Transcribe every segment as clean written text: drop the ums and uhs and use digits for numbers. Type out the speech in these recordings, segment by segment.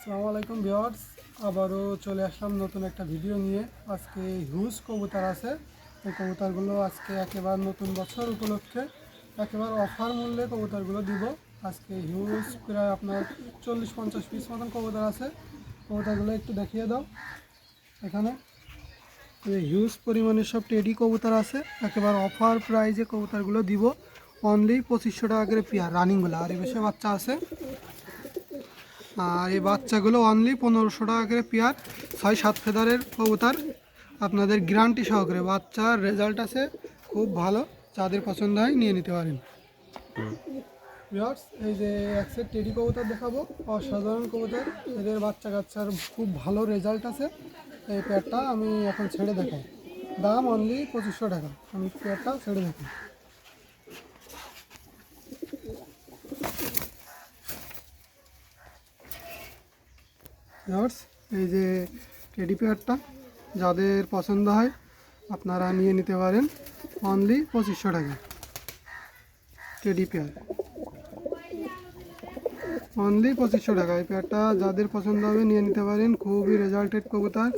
আসসালামু আলাইকুম ভিউয়ার্স, আবারও চলে আসলাম নতুন একটা ভিডিও নিয়ে। আজকে হিউজ কবুতর আছে। এই কবুতরগুলো আজকে একেবারে নতুন বছর উপলক্ষে একেবারে অফার মূল্যে কবুতরগুলো দিব। আজকে হিউজ প্রায় আপনার 40-50 পিস মতন কবুতর আছে। কবুতরগুলো একটু দেখিয়ে দাও। এখানে হিউজ পরিমাণে সব টেডি কবুতর আছে। একেবারে অফার প্রাইজে কবুতরগুলো দিব। অনলি 2500 টাকা করে পেয়ার রানিংগুলো, আর এই বেশি বাচ্চা আছে। আর এই বাচ্চাগুলো অনলি 1500 টাকা করে পেয়ার। 6-7 ফেদারের কবুতর, আপনাদের গ্যারান্টি সহকারে। বাচ্চার রেজাল্ট আছে খুব ভালো, যাদের পছন্দ হয় নিয়ে নিতে পারেন। ভিউয়ার্স, এই যে এক সেট টেডি কবুতর দেখাবো, অসাধারণ কবুতর। এদের বাচ্চা কাচ্চার খুব ভালো রেজাল্ট আছে। এই পেয়ারটা আমি এখন ছেড়ে দেখাই, দাম অনলি 2500 টাকা। আমি পেয়ারটা ছেড়ে দেখাই। ভিউয়ার্স, এই যে টেডি পেয়ারটা, যাদের পছন্দ হয় আপনারা নিয়ে নিতে পারেন। অনলি 2500 টাকা টেডি পেয়ার, অনলি 2500 টাকা। এই পেয়ারটা যাদের পছন্দ হবে নিয়ে নিতে পারেন। খুবই রেজাল্টেড কবুতর,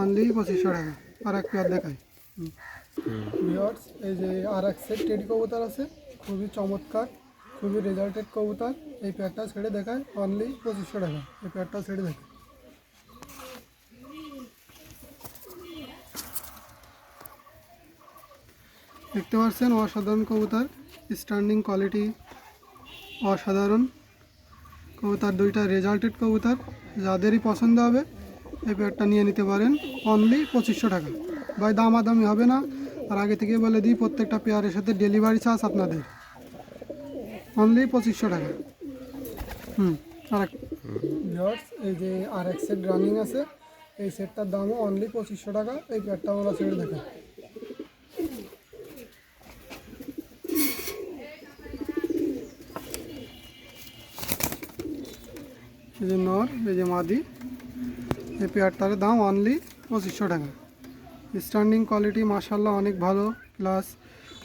অনলি 2500 টাকা। আর এক পেয়ার দেখাই। ভিউয়ার্স, এই যে আর এক সেট টেডি কবুতর আছে, খুবই চমৎকার, খুবই রেজাল্টেড কবুতর। এই পেয়ারটা ছেড়ে দেখায় অনলি 2500 টাকা। এই পেয়ারটা ছেড়ে দেখায়। দেখতে পাচ্ছেন অসাধারণ কবুতর, স্ট্যান্ডিং কোয়ালিটি অসাধারণ কবুতর, দুইটা রেজাল্টেড কবুতর। যাদেরই পছন্দ হবে এই পেয়ারটা নিয়ে নিতে পারেন। অনলি 2500 টাকা। ভাই দামাদামি হবে না। আর আগে থেকে বলে দিই, প্রত্যেকটা পেয়ারের সাথে ডেলিভারি চার্জ আপনাদের। অনলি 2500 টাকা। আর এই যে আর এক সেট রানিং আছে, এই সেটটার দামও অনলি 2500 টাকা। এই পেয়ারটা আমরা ছেড়ে দেখাই। এই যে নর, এই যে মাদি, এই পেয়ারটার দাম অনলি 2500 টাকা। স্ট্যান্ডিং কোয়ালিটি মাশাআল্লাহ অনেক ভালো, প্লাস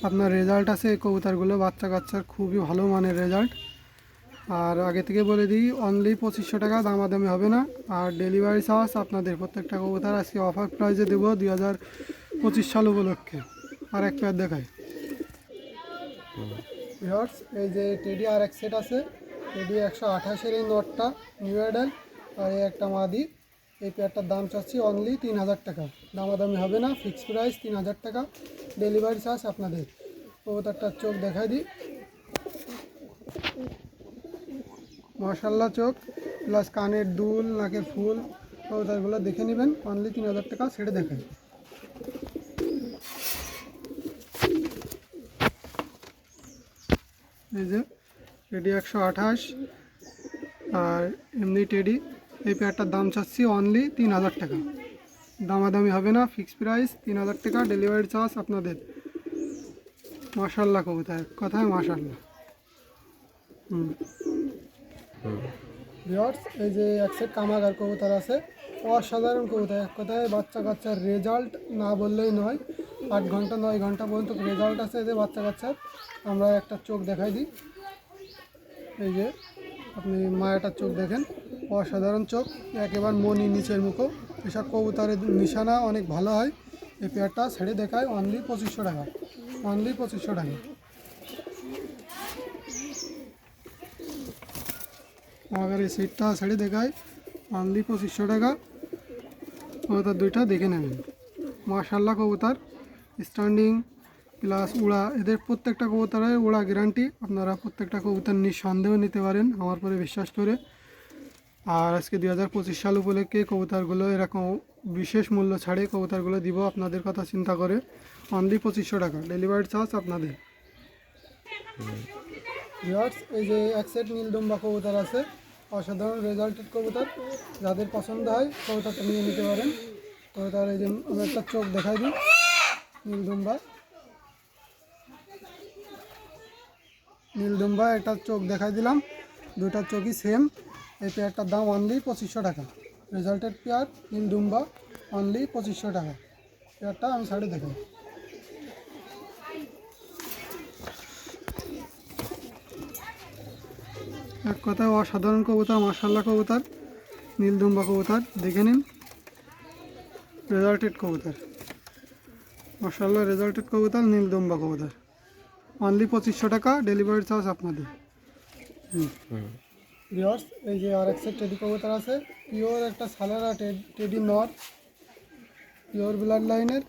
আপনার রেজাল্ট আছে এই কবুতরগুলো, বাচ্চা কাচ্চার খুবই ভালো মানের রেজাল্ট। আর আগে থেকে বলে দিই অনলি 2500 টাকা, দামাদামি হবে না। আর ডেলিভারি চার্জ আপনাদের। প্রত্যেকটা কবুতর আজকে অফার প্রাইজে দেবো 2025 সাল উপলক্ষে। আর এক পেয়ার দেখায়। ভিউয়ার্স, এই যে টেডি আর এক সেট আছে। টেডি 128-এর এই নটটা নিউ অ্যাডাল, আর এই একটা মাদি। এই পেয়ারটার দাম চাচ্ছি অনলি 3000 টাকা। দামাদামি হবে না, ফিক্সড প্রাইস 3000 টাকা, ডেলিভারি চার্জ আপনাদের। কবুতরটার চোখ দেখাই দিই। মাশাআল্লাহ চোখ, প্লাস কানের দুল, নাকের ফুল, কবুতরগুলো দেখে নেবেন। অনলি 3000 টাকা, ছেড়ে দেখাই। এই যে টেডি 128 আর এমনি টেডি, এই পেয়ারটার দাম চাচ্ছি অনলি 3000 টাকা। দামাদামি হবে না, ফিক্সড প্রাইস 3000 টাকা, ডেলিভারি চার্জ আপনাদের। মাশাআল্লাহ কবুতর, কথায় মাশাআল্লাহ। ভিউয়ার্স, এই যে এক সেট কামাগার কবুতর আছে, অসাধারণ কবুতর। এক কথায় বাচ্চা কাচ্চার রেজাল্ট না বললেই নয়। 8 ঘন্টা 9 ঘন্টা পর্যন্ত রেজাল্ট আছে এদের বাচ্চা কাচ্চার। আমরা একটা চোখ দেখাই দিই। এই যে আপনি মায়াটার চোখ দেখেন, অসাধারণ চোখ, একেবারে মনি নিচের মুখো। এসব কবুতরের নিশানা অনেক ভালো হয়। এই পেয়ারটা ছেড়ে দেখায় অনলি 2500 টাকা। অনলি 2500 টাকা। আমাদের এই সিটটা ছেড়ে দেখায় অনলি 2500 টাকা। কবুতর দুইটা দেখে নেবেন। মাশাআল্লাহ কবুতর, স্ট্যান্ডিং প্লাস উড়া, এদের প্রত্যেকটা কবুতরের উড়া গ্যারান্টি। আপনারা প্রত্যেকটা কবুতর নিঃসন্দেহ নিতে পারেন আমার পরে বিশ্বাস করে। আর আজকে 2025 সাল উপলক্ষে কবুতরগুলো এরকম বিশেষ মূল্য ছাড়ে কবুতরগুলো দিব আপনাদের কথা চিন্তা করে। অনলি 2500 টাকা, ডেলিভারি চার্জ আপনাদের। ভিউয়ার্স, এই যে এক সেট নীলদম্বা কবুতর আছে, অসাধারণ রেজাল্টেড কবুতর। যাদের পছন্দ হয় কবুতরটা নিয়ে নিতে পারেন। কবুতর এই যে আমি একটা চোখ দেখাই দিই। নীলদম্বা, নীলদম্বা একটা চোখ দেখাই দিলাম, দুটার চোখই সেম। এই পেয়ারটার দাম অনলি 2500 টাকা। রেজাল্টেড পেয়ার নীলদম্বা, অনলি 2500 টাকা। পেয়ারটা আমি সাইডে দেখাই। এক কথায় অসাধারণ কবুতর, মাশাআল্লাহ কবুতর। নীলদুম্বা কবুতর দেখে নিন, রেজাল্টেড কবুতর, মাশাআল্লাহ রেজাল্টেড কবুতর, নীলদুম্বা কবুতর। অনলি 2500 টাকা, ডেলিভারি চার্জ আপনাদের। ভিউয়ার্স, এই যে আর একটা টেডি কবুতর আছে, পিওর একটা সালেরা টেডি নর, পিওর ব্লাড লাইনের,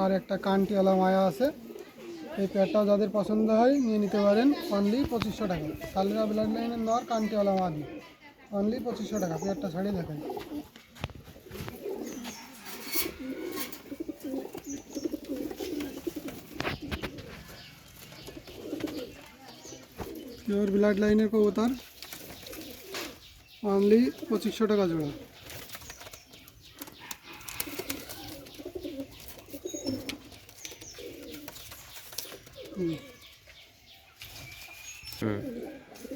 আর একটা কানটিওয়ালা মায়া আছে। এই পেয়ারটাও যাদের পছন্দ হয় নিয়ে নিতে পারেন, অনলি 2500 টাকা। সালেরা ব্লাড লাইনের নর, কানটিওয়ালা মাদি, অনলি 2500 টাকা। পেয়ারটা ছাড়িয়ে দেখাই। পিওর ব্লাড লাইনের কবুতর, অনলি 2500 টাকা জোড়া।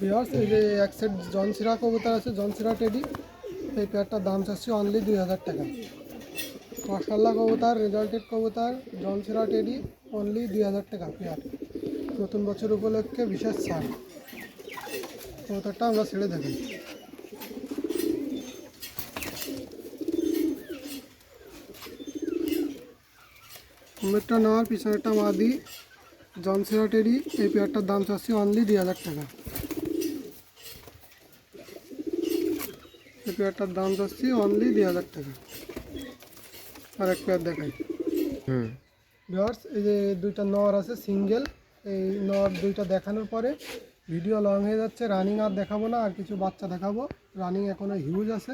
ভিউয়ার্স, এই যে এক সেট জনসিরা কবুতর আছে, জনসিরা টেডি। এই পেয়ারটার দাম চাচ্ছি অনলি 2000 টাকা। মাশাআল্লাহ কবুতর, রেজাল্টেড কবুতর, জনসিরা টেডি, অনলি 2000 টাকা পেয়ার। নতুন বছর উপলক্ষে বিশেষ ছাড়। কবুতরটা আমরা ছেড়ে দেখি। কুমিরটা নেওয়ার পিছনেরটা মাদি, জনসিরা টেডি। এই পেয়ারটার দাম চাচ্ছি অনলি 2000 টাকা। এই পেয়ারটার দাম চাচ্ছি অনলি 2000 টাকা। আর এক পেয়ার দেখাই। ভিউয়ার্স, এই যে দুইটা নর আছে সিঙ্গেল। এই নর দুইটা দেখানোর পরে ভিডিও লং হয়ে যাচ্ছে, রানিং আর দেখাবো না, আর কিছু বাচ্চা দেখাবো। রানিং এখনও হিউজ আছে,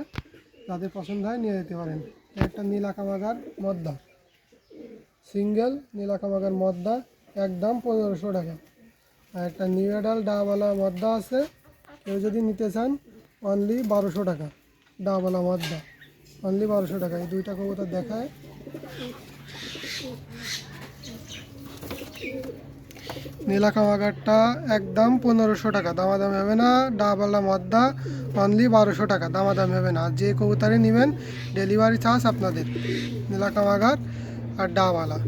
যাদের পছন্দ হয় নিয়ে যেতে পারেন। একটা নীলাকামাগার মদ্দা, সিঙ্গেল নীলাকামাগার মদ্দা, একদম 1500 টাকা। আর একটা নিউডাল ডাওয়ালা মদ্দা আছে, কেউ যদি নিতে চান অনলি 1200 টাকা। ডাওয়ালা মদ্দা, অনলি 1200 টাকা। এই দুইটা কবুতর দেখায়। নীলাকামাগারটা একদম 1500 টাকা, দামাদামি হবে না। ডাওয়ালা মদ্দা অনলি 1200 টাকা, দামাদামি হবে না। যে কবুতরে নেবেন ডেলিভারি চার্জ আপনাদের। নীলাকামাগার আর ডাওয়ালা,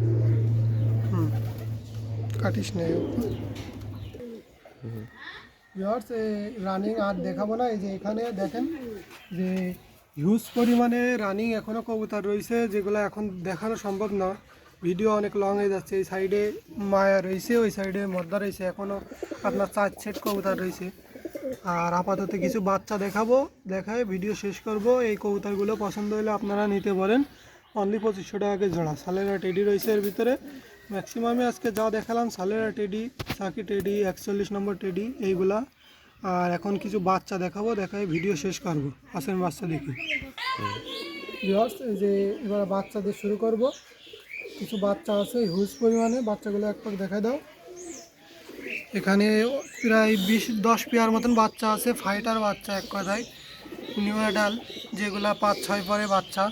কাটিস নেই। ভিউয়ার্স, রানিং আর দেখাবো না। এই যে এখানে দেখেন যে হিউজ পরিমাণে রানিং এখনও কবুতর রয়েছে, যেগুলো এখন দেখানো সম্ভব না, ভিডিও অনেক লং হয়ে যাচ্ছে। এই সাইডে মায়া রয়েছে, ওই সাইডে মদ্দা রয়েছে, এখনও আপনার 4 সেট কবুতর রয়েছে। আর আপাতত কিছু বাচ্চা দেখাবো, দেখায় ভিডিও শেষ করব। এই কবুতরগুলো পছন্দ হলে আপনারা নিতে পারেন, অনলি 2500 টাকা জোড়া। সালেরা টেডি রয়েছে এর ভিতরে। ম্যাক্সিমামে আজকে যা দেখালাম সালেরা টেডি, সাকি টেডি, 41 নম্বর টেডি, এইগুলা। আর এখন কিছু বাচ্চা দেখাবো, দেখায় ভিডিও শেষ করবো। আসেন বাচ্চা দেখি। ভিউয়ার্স, এই যে এবার বাচ্চা দিয়ে শুরু করব। কিছু বাচ্চা আছে হিউজ পরিমাণে, বাচ্চাগুলো এক পাক দেখা দাও। এখানে প্রায় 10 পেয়ার মতন বাচ্চা আছে, ফাইটার বাচ্চা এক কথায়, নিউ অ্যাডাল, যেগুলা 5-6 পরে বাচ্চা।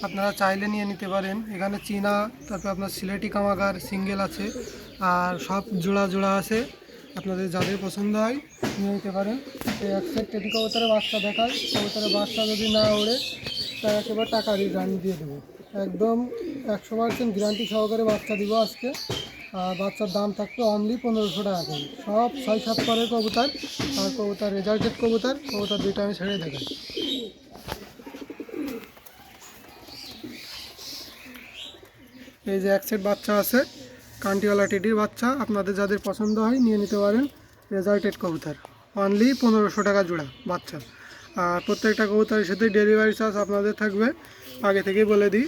আপনারা চাইলে নিয়ে নিতে পারেন। এখানে চীনা, তারপর আপনার সিলেটি কামাগার সিঙ্গেল আছে, আর সব জোড়া জোড়া আছে। আপনাদের যাদের পছন্দ হয় নিয়ে নিতে পারেন। এই এক সেট টেডি কবুতরের বাচ্চা দেখায়। কবুতরের বাচ্চা যদি না ওড়ে তার একেবারে টাকা রিটার্ন দিয়ে দেবো, একদম 100% গ্যারান্টি সহকারে বাচ্চা দিব আজকে। আর বাচ্চার দাম থাকবে অনলি 1500 টাকা করে। সব 6-7 পরের কবুতর, আর কবুতর রেজাল্টেড কবুতর। কবুতর দুইটা আমি ছেড়ে দেখাই। এই যে এক সেট বাচ্চা আছে, কান্টিওয়ালা টেডির বাচ্চা। আপনাদের যাদের পছন্দ হয় নিয়ে নিতে পারেন, রেজাল্টেড কবুতর, অনলি 1500 টাকা জোড়া বাচ্চা। আর প্রত্যেকটা কবুতরের সাথে ডেলিভারি চার্জ আপনাদের থাকবে, আগে থেকেই বলে দিই।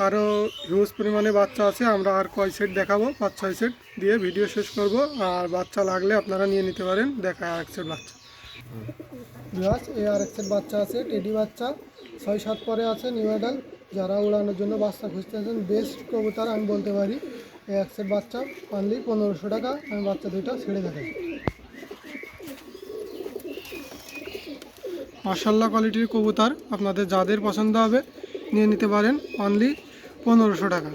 আরও হিউজ পরিমাণে বাচ্চা আছে, আমরা আর কয় সেট দেখাবো, 5-6 সেট দিয়ে ভিডিও শেষ করব। আর বাচ্চা লাগলে আপনারা নিয়ে নিতে পারেন। দেখায় আর এক সেট বাচ্চা। ভিউয়ার্স, এই আর এক সেট বাচ্চা আছে, টেডি বাচ্চা, 6-7 পরে আছে, নিউ অ্যাডাল। যারা উড়ানোর জন্য বাচ্চা খুঁজতেছেন, বেস্ট কবুতর আমি বলতে পারি। এই এক সেট বাচ্চা অনলি 1500 টাকা। আমি বাচ্চা দুইটা ছেড়ে দেখাই। মাশাআল্লাহ কোয়ালিটির কবুতর, আপনাদের যাদের পছন্দ হবে নিয়ে নিতে পারেন, অনলি 1500 টাকা।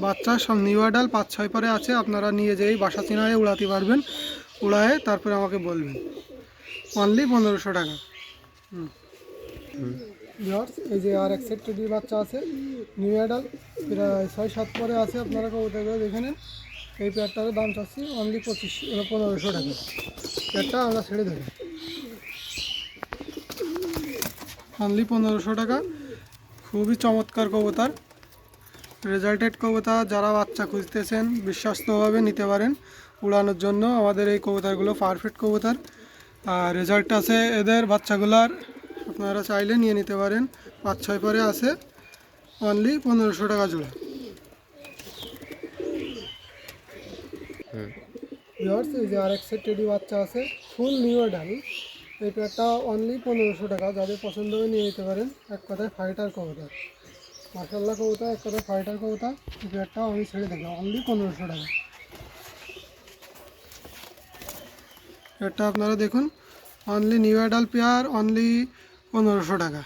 বাচ্চা সব নিউ অ্যাডাল, 5-6 পরে আছে। আপনারা নিয়ে যেই বাসা চিনায় উড়াতে পারবেন, উড়ায়ে তারপরে আমাকে বলবেন, অনলি 1500 টাকা। ভিউয়ার্স, এই যে আর এক সেট টেডির বাচ্চা আছে, নিউ অ্যাডাল, প্রায় 6-7 পরে আছে। আপনারা কবুতরগুলো দেখে নেন। এই পেয়ারটার দাম চাচ্ছি অনলি 1500 টাকা। পেয়ারটা আমরা ছেড়ে দেবো। অনলি 1500 টাকা। খুবই চমৎকার কবুতর, রেজাল্টেড কবুতর। যারা বাচ্চা খুঁজতেছেন বিশ্বস্তভাবে নিতে পারেন উড়ানোর জন্য। আমাদের এই কবুতরগুলো পারফেক্ট কবুতর, আর রেজাল্ট আছে এদের বাচ্চাগুলার। আপনারা চাইলে নিয়ে নিতে পারেন, 5-6 পরে আছে। অনলি 1500 টাকা জোড়া। ভিউয়ার্স, এই যে আরেক সেট টেডি বাচ্চা আছে, ফুল নিউ ডাল। এই পেয়ারটা অনলি 1500 টাকা। যাদের পছন্দ হবে নিয়ে নিতে পারেন। এক কথায় ফাইটার কবুতর, মাশাআল্লাহ কবুতর, এক কথায় ফাইটার কবুতর। এই পেয়ারটা আমি ছেড়ে দেবো অনলি 1500 টাকা। পেয়ারটা আপনারা দেখুন, অনলি নিউ ডাল পেয়ার, অনলি 1500 টাকা।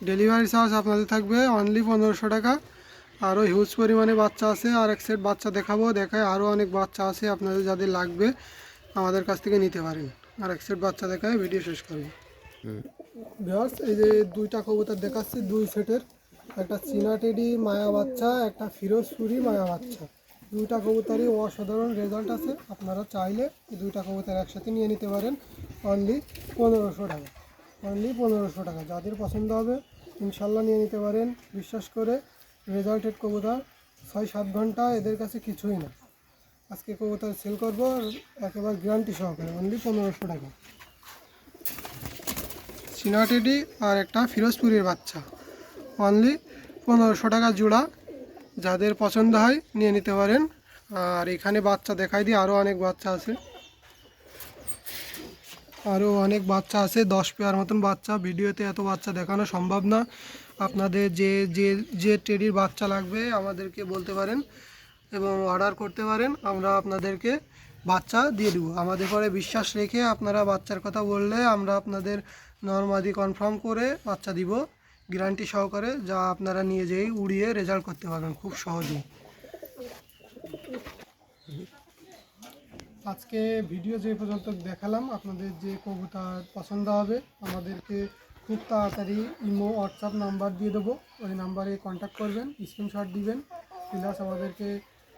ডেলিভারি চার্জ আপনাদের থাকবে অনলি 1500 টাকা। আরও হিউজ পরিমাণে বাচ্চা আছে, আর এক সেট বাচ্চা দেখাবো, দেখায় আরও অনেক বাচ্চা আছে। আপনাদের যাদের লাগবে আমাদের কাছ থেকে নিতে পারেন। আর এক সেট বাচ্চা দেখায় ভিডিও শেষ করব। ভিউয়ার্স, এই যে দুইটা কবুতর দেখাচ্ছি, দুই সেটের। একটা চীনা টেডি মায়া বাচ্চা, একটা ফিরোজপুরি মায়া বাচ্চা। দুইটা কবুতরই অসাধারণ রেজাল্ট আছে। আপনারা চাইলে এই দুইটা কবুতর একসাথে নিয়ে নিতে পারেন অনলি 1500 টাকা। অনলি 1500 টাকা। যাদের পছন্দ হবে ইনশাল্লাহ নিয়ে নিতে পারেন। বিশ্বাস করে, রেজাল্টেড কবুতর, 6-7 ঘন্টা এদের কাছে কিছুই না। আজকে কবুতর সেল করবো একেবারে গ্যারান্টি সহকারে, অনলি 1500 টাকা। চীনা টেডি আর একটা ফিরোজপুরির বাচ্চা, অনলি 1500 টাকা জোড়া। যাদের পছন্দ হয় নিয়ে নিতে পারেন। আর এখানে বাচ্চা দেখাই দিই, আরও অনেক বাচ্চা আছে, আরও অনেক বাচ্চা আছে। 10 পেয়ার মতন বাচ্চা। ভিডিওতে এত বাচ্চা দেখানো সম্ভব না। আপনাদের যে যে যে টেডির বাচ্চা লাগবে আমাদেরকে বলতে পারেন এবং অর্ডার করতে পারেন। আমরা আপনাদেরকে বাচ্চা দিয়ে দেবো। আমাদের পরে বিশ্বাস রেখে আপনারা বাচ্চার কথা বললে আমরা আপনাদের নরমাদি কনফার্ম করে বাচ্চা দিব গ্যারান্টি সহকারে, যা আপনারা নিয়ে যেয়েই উড়িয়ে রেজাল্ট করতে পারবেন খুব সহজেই। আজকে ভিডিও যে পর্যন্ত দেখালাম, আপনাদের যে কবুতর পছন্দ হবে আমাদেরকে খুব তাড়াতাড়ি ইমো হোয়াটসঅ্যাপ নাম্বার দিয়ে দেবো। ওই নাম্বারে কন্ট্যাক্ট করবেন, স্ক্রিনশট দিবেন, প্লাস আমাদেরকে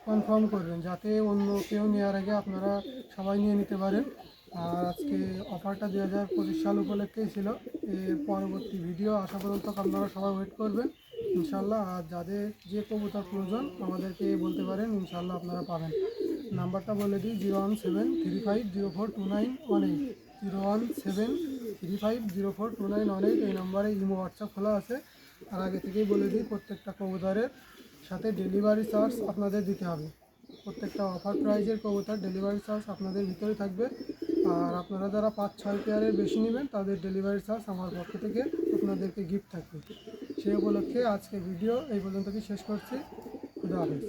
কনফার্ম করবেন, যাতে অন্য কেউ নেওয়ার আগে আপনারা সবাই নিয়ে নিতে পারেন। আর আজকে অফারটা 2025 সাল উপলক্ষেই ছিল। এর পরবর্তী ভিডিও আসা পর্যন্ত আপনারা সবাই ওয়েট করবেন ইনশাল্লাহ। আর যাদের যে কবুতর প্রয়োজন আমাদেরকে বলতে পারেন, ইনশাল্লাহ আপনারা পাবেন। নাম্বারটা বলে দিই, 01735042918, 01735042918। এই নাম্বারে ইমো হোয়াটসঅ্যাপ খোলা আছে। আর আগে থেকেই বলে দিই, প্রত্যেকটা কবুতরের সাথে ডেলিভারি চার্জ আপনাদের দিতে হবে। প্রত্যেকটা অফার প্রাইজের কবুতর ডেলিভারি চার্জ আপনাদের ভিতরে থাকবে। আর আপনারা যারা 5-6 পেয়ারের বেশি নেবেন তাদের ডেলিভারি চার্জ আমার পক্ষ থেকে আপনাদেরকে গিফট থাকবে। সেই উপলক্ষে আজকে ভিডিও এই পর্যন্তই শেষ করছি। খুদা হাফেজ।